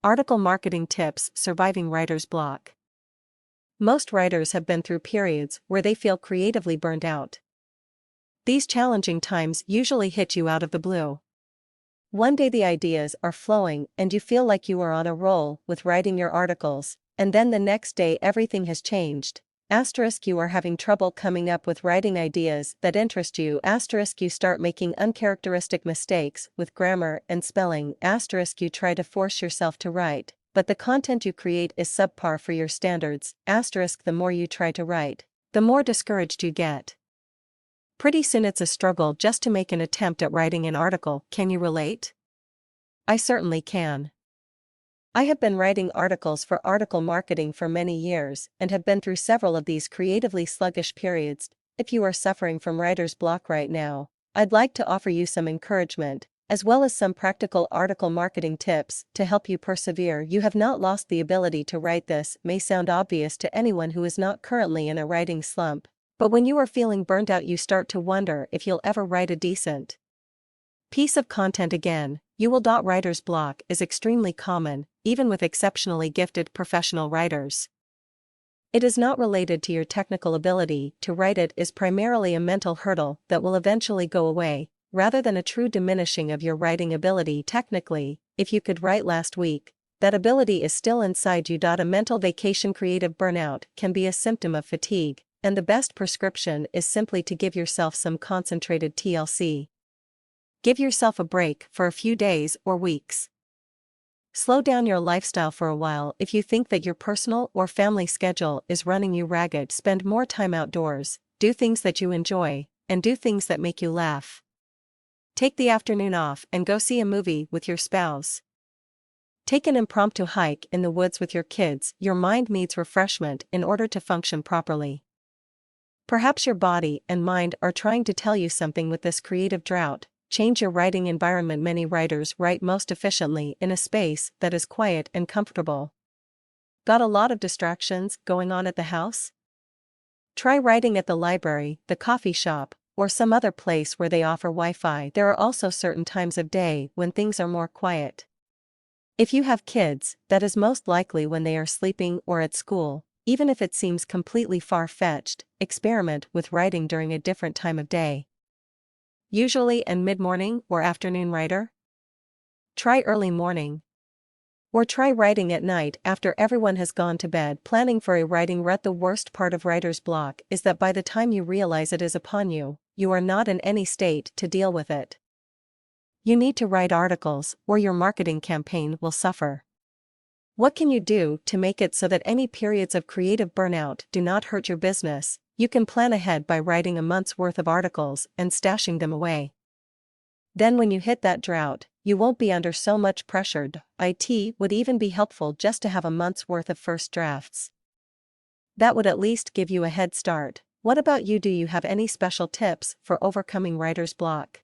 Article Marketing Tips: Surviving Writer's Block. Most writers have been through periods where they feel creatively burned out. These challenging times usually hit you out of the blue. One day the ideas are flowing and you feel like you are on a roll with writing your articles, and then the next day everything has changed. You are having trouble coming up with writing ideas that interest you. You start making uncharacteristic mistakes with grammar and spelling. You try to force yourself to write, but the content you create is subpar for your standards. The more you try to write, the more discouraged you get. Pretty soon it's a struggle just to make an attempt at writing an article. Can you relate? I certainly can. I have been writing articles for article marketing for many years and have been through several of these creatively sluggish periods. If you are suffering from writer's block right now, I'd like to offer you some encouragement, as well as some practical article marketing tips to help you persevere. You have not lost the ability to write. This may sound obvious to anyone who is not currently in a writing slump, but when you are feeling burnt out, you start to wonder if you'll ever write a decent piece of content again. Writer's block is extremely common, even with exceptionally gifted professional writers. It is not related to your technical ability to write. It is primarily a mental hurdle that will eventually go away, rather than a true diminishing of your writing ability. Technically, if you could write last week, that ability is still inside you. A mental vacation. Creative burnout can be a symptom of fatigue, and the best prescription is simply to give yourself some concentrated TLC. Give yourself a break for a few days or weeks. Slow down your lifestyle for a while. If you think that your personal or family schedule is running you ragged, spend more time outdoors, do things that you enjoy, and do things that make you laugh. Take the afternoon off and go see a movie with your spouse. Take an impromptu hike in the woods with your kids. Your mind needs refreshment in order to function properly. Perhaps your body and mind are trying to tell you something with this creative drought. Change your writing environment. Many writers write most efficiently in a space that is quiet and comfortable. Got a lot of distractions going on at the house? Try writing at the library, the coffee shop, or some other place where they offer Wi-Fi. There are also certain times of day when things are more quiet. If you have kids, that is most likely when they are sleeping or at school. Even if it seems completely far-fetched, experiment with writing during a different time of day. Usually and mid-morning or afternoon writer? Try early morning. Or try writing at night after everyone has gone to bed. Planning for a writing rut. The worst part of writer's block is that by the time you realize it is upon you, you are not in any state to deal with it. You need to write articles, or your marketing campaign will suffer. What can you do to make it so that any periods of creative burnout do not hurt your business? You can plan ahead by writing a month's worth of articles and stashing them away. Then when you hit that drought, you won't be under so much pressure. It would even be helpful just to have a month's worth of first drafts. That would at least give you a head start. What about you? Do you have any special tips for overcoming writer's block?